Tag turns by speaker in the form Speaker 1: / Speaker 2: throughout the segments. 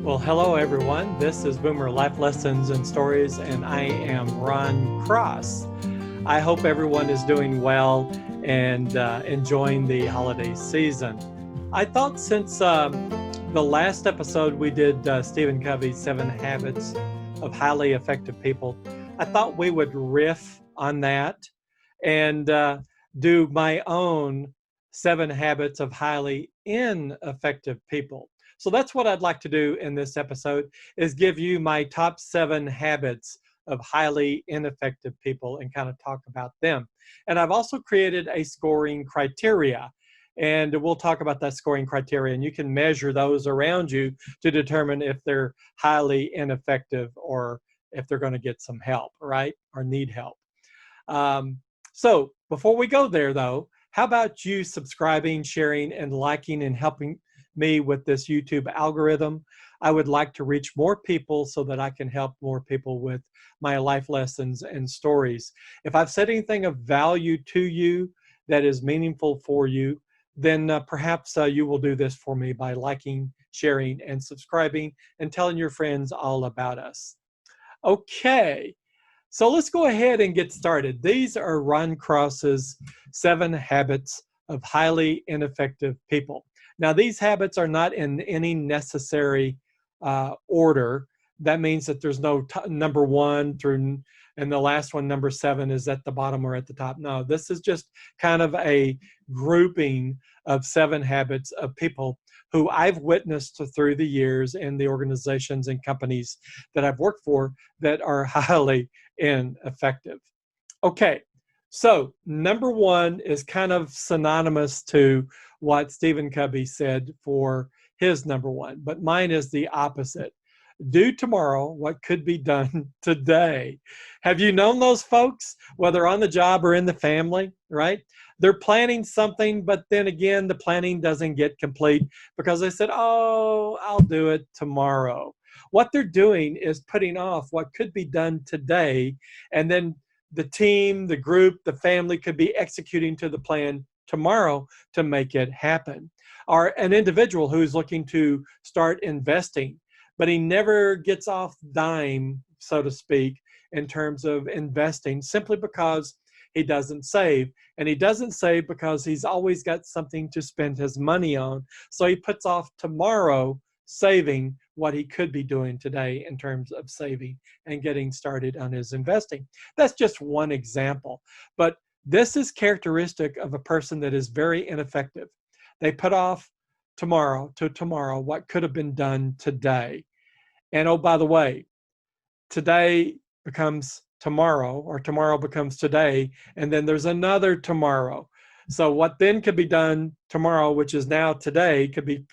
Speaker 1: Well, hello everyone. This is Boomer Life Lessons and Stories, and I am Ron Cross. I hope everyone is doing well and enjoying the holiday season. I thought since the last episode we did Stephen Covey's 7 Habits of Highly Effective People, I thought we would riff on that and do my own 7 Habits of Highly Ineffective People. So that's what I'd like to do in this episode is give you my top 7 habits of highly ineffective people and kind of talk about them. And I've also created a scoring criteria, and we'll talk about that scoring criteria, and you can measure those around you to determine if they're highly ineffective or if they're going to get some help, right? Or need help. So before we go there though, how about you subscribing, sharing, and liking and helping me with this YouTube algorithm? I would like to reach more people so that I can help more people with my life lessons and stories. If I've said anything of value to you that is meaningful for you, then perhaps you will do this for me by liking, sharing, and subscribing and telling your friends all about us. Okay. So let's go ahead and get started. These are Ron Cross's 7 Habits of Highly Ineffective People. Now, these habits are not in any necessary order. That means that there's no number one through, and the last one, number 7, is at the bottom or at the top. No, this is just kind of a grouping of 7 habits of people who I've witnessed through the years in the organizations and companies that I've worked for that are highly ineffective. Okay, so number 1 is kind of synonymous to what Stephen Covey said for his number 1, but mine is the opposite. Do tomorrow what could be done today. Have you known those folks, whether on the job or in the family, right? They're planning something, but then again, the planning doesn't get complete because they said, oh, I'll do it tomorrow. What they're doing is putting off what could be done today, and then the team, the group, the family could be executing to the plan tomorrow to make it happen. Or an individual who's looking to start investing, but he never gets off dime, so to speak, in terms of investing simply because he doesn't save. And he doesn't save because he's always got something to spend his money on. So he puts off tomorrow saving what he could be doing today in terms of saving and getting started on his investing. That's just one example. But this is characteristic of a person that is very ineffective. They put off tomorrow what could have been done today. And oh, by the way, today becomes tomorrow, or tomorrow becomes today, and then there's another tomorrow. So what then could be done tomorrow, which is now today, could be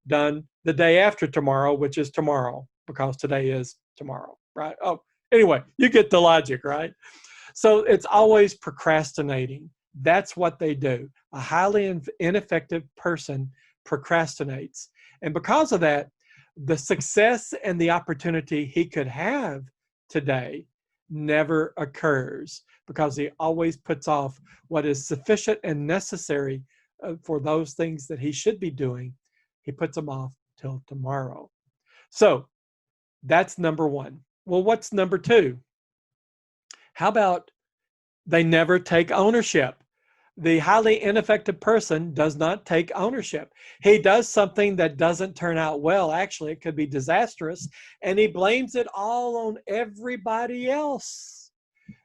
Speaker 1: done the day after tomorrow, which is tomorrow, because today is tomorrow, right? Oh, anyway, you get the logic, right? So it's always procrastinating. That's what they do. A highly ineffective person procrastinates. And because of that, the success and the opportunity he could have today never occurs because he always puts off what is sufficient and necessary for those things that he should be doing. He puts them off till tomorrow. So that's number 1. Well, what's number 2? How about they never take ownership? The highly ineffective person does not take ownership. He does something that doesn't turn out well. Actually, it could be disastrous, and he blames it all on everybody else.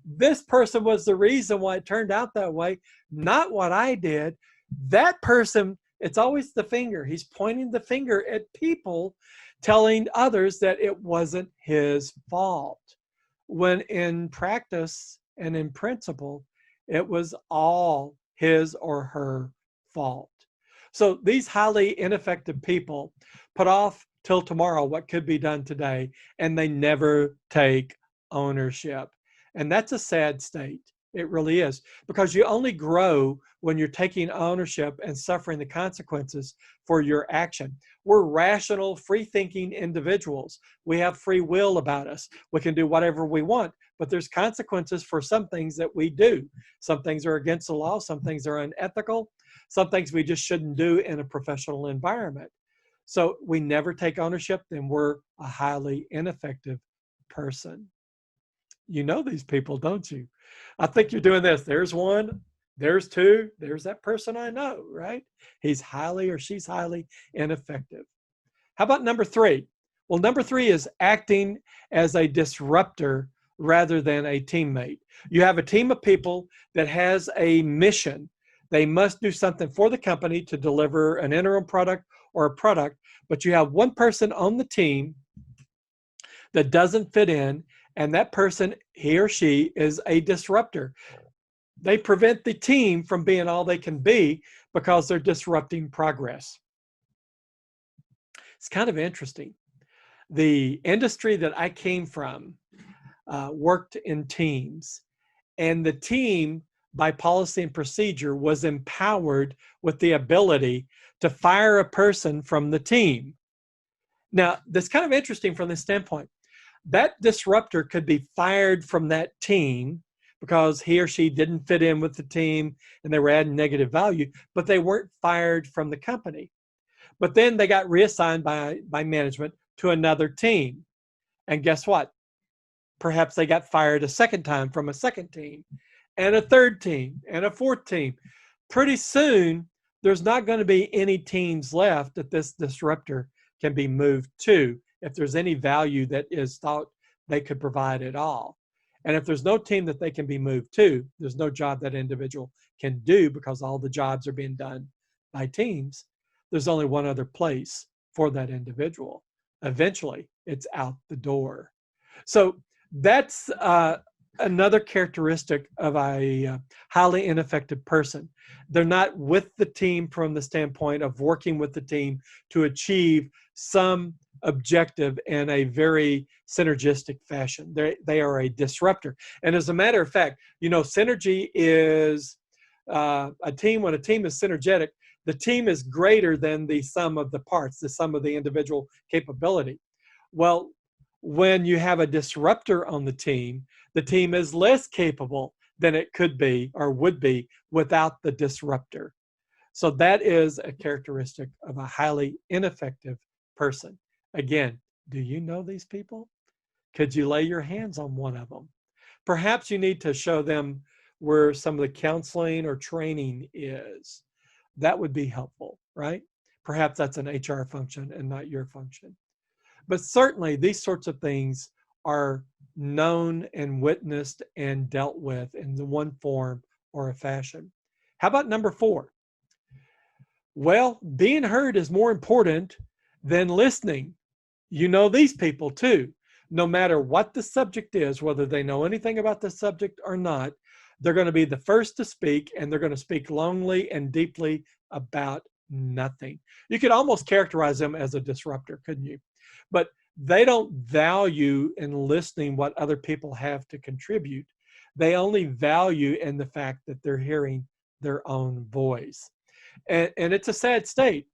Speaker 1: This person was the reason why it turned out that way, not what I did. That person, it's always the finger. He's pointing the finger at people, telling others that it wasn't his fault, when in practice and in principle, it was all his or her fault. So these highly ineffective people put off till tomorrow what could be done today, and they never take ownership. And that's a sad state. It really is, because you only grow when you're taking ownership and suffering the consequences for your action. We're rational, free-thinking individuals. We have free will about us. We can do whatever we want, but there's consequences for some things that we do. Some things are against the law. Some things are unethical. Some things we just shouldn't do in a professional environment. So we never take ownership, then we're a highly ineffective person. You know these people, don't you? I think you're doing this. There's one, there's two, there's that person I know, right? He's highly or she's highly ineffective. How about number three? Well, number three is acting as a disruptor rather than a teammate. You have a team of people that has a mission. They must do something for the company to deliver an interim product or a product, but you have one person on the team that doesn't fit in, and that person, he or she, is a disruptor. They prevent the team from being all they can be because they're disrupting progress. It's kind of interesting. The industry that I came from worked in teams, and the team, by policy and procedure, was empowered with the ability to fire a person from the team. Now, that's kind of interesting from this standpoint. That disruptor could be fired from that team because he or she didn't fit in with the team and they were adding negative value, but they weren't fired from the company. But then they got reassigned by management to another team. And guess what? Perhaps they got fired a second time from a second team, and a third team, and a fourth team. Pretty soon, there's not going to be any teams left that this disruptor can be moved to if there's any value that is thought they could provide at all. And if there's no team that they can be moved to, there's no job that individual can do because all the jobs are being done by teams. There's only one other place for that individual. Eventually, it's out the door. So that's another characteristic of a highly ineffective person. They're not with the team from the standpoint of working with the team to achieve some objective in a very synergistic fashion. They are a disruptor. And as a matter of fact, you know, synergy is a team. When a team is synergetic, the team is greater than the sum of the parts, the sum of the individual capability. Well, when you have a disruptor on the team is less capable than it could be or would be without the disruptor. So that is a characteristic of a highly ineffective person. Again, do you know these people? Could you lay your hands on one of them? Perhaps you need to show them where some of the counseling or training is. That would be helpful, right? Perhaps that's an HR function and not your function. But certainly these sorts of things are known and witnessed and dealt with in the one form or a fashion. How about number four? Well, being heard is more important than listening. You know these people too. No matter what the subject is, whether they know anything about the subject or not, they're going to be the first to speak, and they're going to speak longly and deeply about nothing. You could almost characterize them as a disruptor, couldn't you? But they don't value in listening what other people have to contribute. They only value in the fact that they're hearing their own voice. And it's a sad state,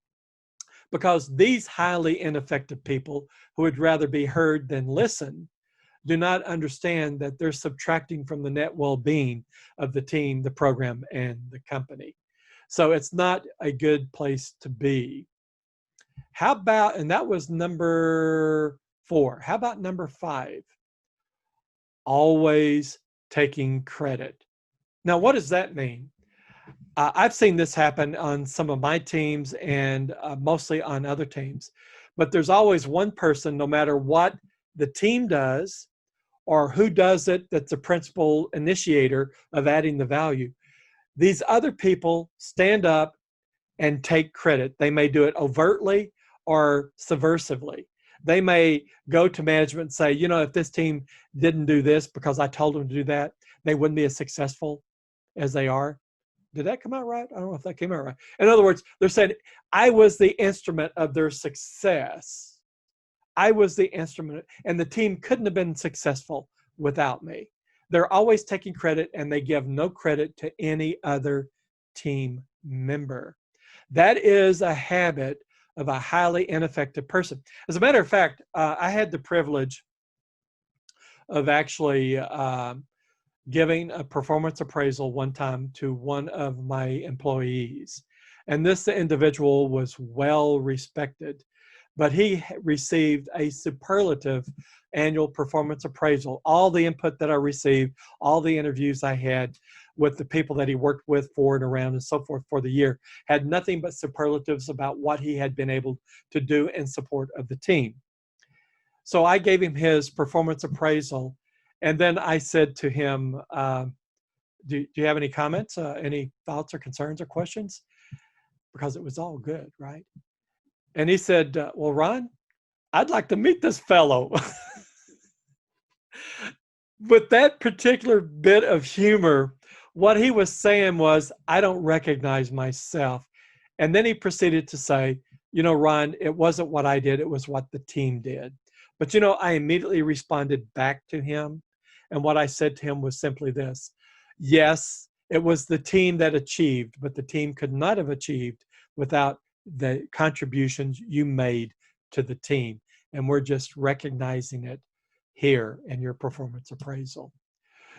Speaker 1: because these highly ineffective people who would rather be heard than listen do not understand that they're subtracting from the net well-being of the team, the program, and the company. So it's not a good place to be. How about, and that was number four. How about number five? Always taking credit. Now, what does that mean? I've seen this happen on some of my teams and mostly on other teams. But there's always one person, no matter what the team does or who does it, that's the principal initiator of adding the value. These other people stand up and take credit. They may do it overtly or subversively. They may go to management and say, you know, if this team didn't do this because I told them to do that, they wouldn't be as successful as they are. Did that come out right? I don't know if that came out right. In other words, they're saying, I was the instrument of their success. I was the instrument, and the team couldn't have been successful without me. They're always taking credit, and they give no credit to any other team member. That is a habit of a highly ineffective person. As a matter of fact, I had the privilege of actually giving a performance appraisal one time to one of my employees. And this individual was well respected. but he received a superlative annual performance appraisal. All the input that I received, all the interviews I had with the people that he worked with for and around and so forth for the year had nothing but superlatives about what he had been able to do in support of the team. So I gave him his performance appraisal, and then I said to him, do you have any comments, any thoughts or concerns or questions? Because it was all good, right? And he said, well, Ron, I'd like to meet this fellow. With that particular bit of humor, what he was saying was, I don't recognize myself. And then he proceeded to say, you know, Ron, it wasn't what I did, it was what the team did. But, you know, I immediately responded back to him. And what I said to him was simply this: yes, it was the team that achieved, but the team could not have achieved without the contributions you made to the team. And we're just recognizing it here in your performance appraisal.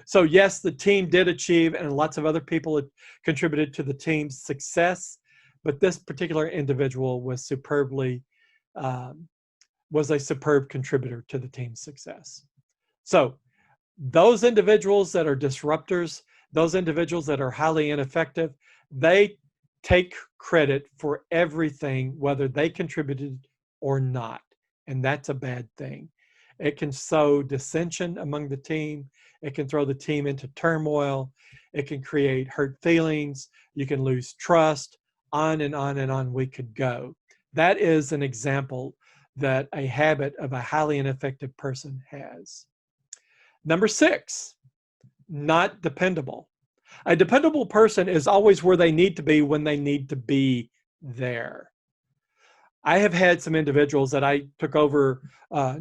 Speaker 1: So yes, the team did achieve, and lots of other people had contributed to the team's success, but this particular individual was was a superb contributor to the team's success. So those individuals that are disruptors, those individuals that are highly ineffective, they take credit for everything, whether they contributed or not. And that's a bad thing. It can sow dissension among the team. It can throw the team into turmoil. It can create hurt feelings. You can lose trust. On and on and on we could go. That is an example that a habit of a highly ineffective person has. Number 6, not dependable. A dependable person is always where they need to be when they need to be there. I have had some individuals that I took over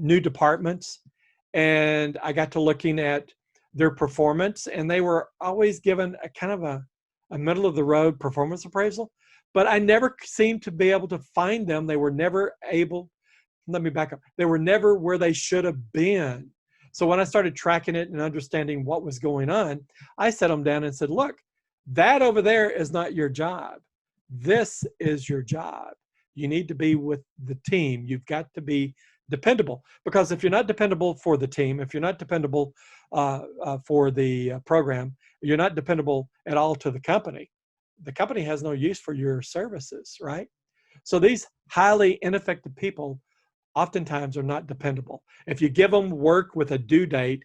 Speaker 1: new departments, and I got to looking at their performance, and they were always given a kind of a middle of the road performance appraisal, but I never seemed to be able to find them. They were never able, let me back up, they were never where they should have been. So when I started tracking it and understanding what was going on, I set them down and said, look, that over there is not your job. This is your job. You need to be with the team. You've got to be dependable, because if you're not dependable for the team, if you're not dependable for the program, you're not dependable at all to the company has no use for your services, right? So these highly ineffective people oftentimes are not dependable. If you give them work with a due date,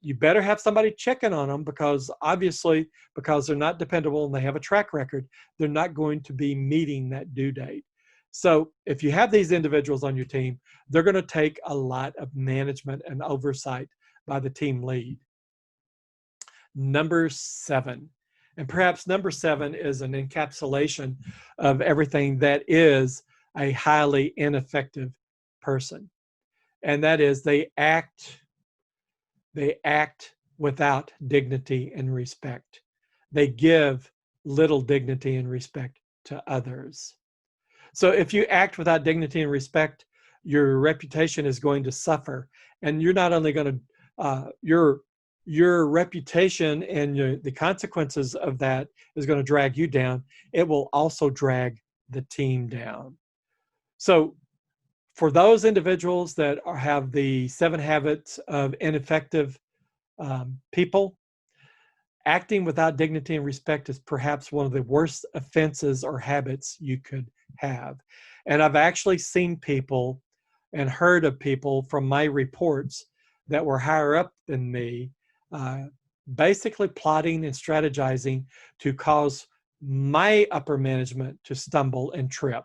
Speaker 1: you better have somebody checking on them, because obviously, because they're not dependable and they have a track record, they're not going to be meeting that due date. So if you have these individuals on your team, they're going to take a lot of management and oversight by the team lead. Number 7, and perhaps number 7 is an encapsulation of everything that is a highly ineffective person. And that is they act without dignity and respect. They give little dignity and respect to others. So if you act without dignity and respect, your reputation is going to suffer. And you're not only going to, your reputation and the consequences of that is going to drag you down. It will also drag the team down. So for those individuals that have the 7 habits of ineffective people, acting without dignity and respect is perhaps one of the worst offenses or habits you could have. And I've actually seen people and heard of people from my reports that were higher up than me, basically plotting and strategizing to cause my upper management to stumble and trip.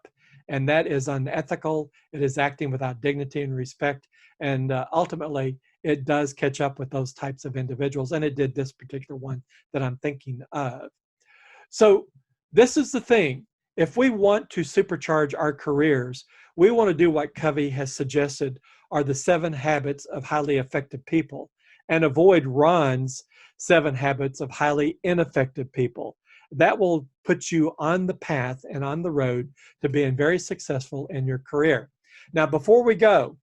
Speaker 1: And that is unethical. It is acting without dignity and respect. And ultimately, it does catch up with those types of individuals. And it did this particular one that I'm thinking of. So this is the thing. If we want to supercharge our careers, we want to do what Covey has suggested are the 7 habits of highly effective people, and avoid Ron's 7 habits of highly ineffective people. That will put you on the path and on the road to being very successful in your career. Now, before we go,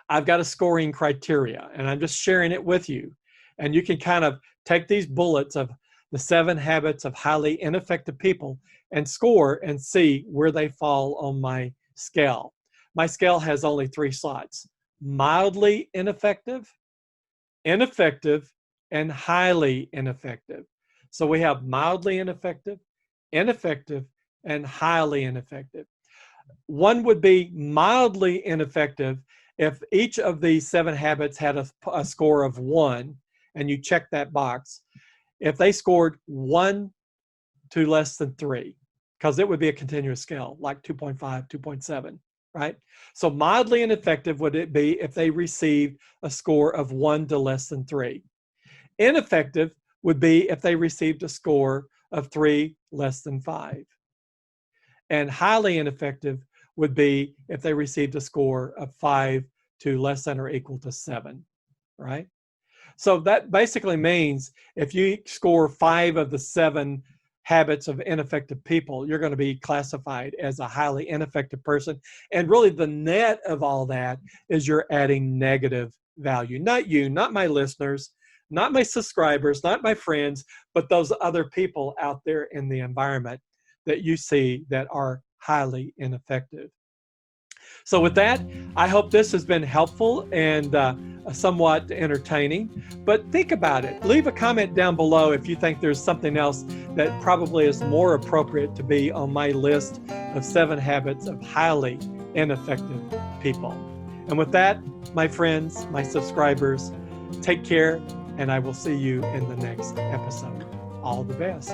Speaker 1: I've got a scoring criteria, and I'm just sharing it with you. And you can kind of take these bullets of the 7 habits of highly ineffective people and score and see where they fall on my scale. My scale has only 3 slots: mildly ineffective, ineffective, and highly ineffective. So we have mildly ineffective, ineffective, and highly ineffective. One would be mildly ineffective if each of these 7 habits had a score of 1, and you check that box. If they scored 1 to less than 3, because it would be a continuous scale, like 2.5, 2.7, right? So mildly ineffective would it be if they received a score of 1 to less than 3. Ineffective would be if they received a score of 3 less than 5. And highly ineffective would be if they received a score of 5 to less than or equal to 7, right? So that basically means if you score 5 of the 7 habits of ineffective people, you're going to be classified as a highly ineffective person. And really the net of all that is you're adding negative value. Not you, not my listeners, not my subscribers, not my friends, but those other people out there in the environment that you see that are highly ineffective. So with that, I hope this has been helpful and somewhat entertaining. But think about it. Leave a comment down below if you think there's something else that probably is more appropriate to be on my list of 7 habits of highly ineffective people. And with that, my friends, my subscribers, take care, and I will see you in the next episode. All the best.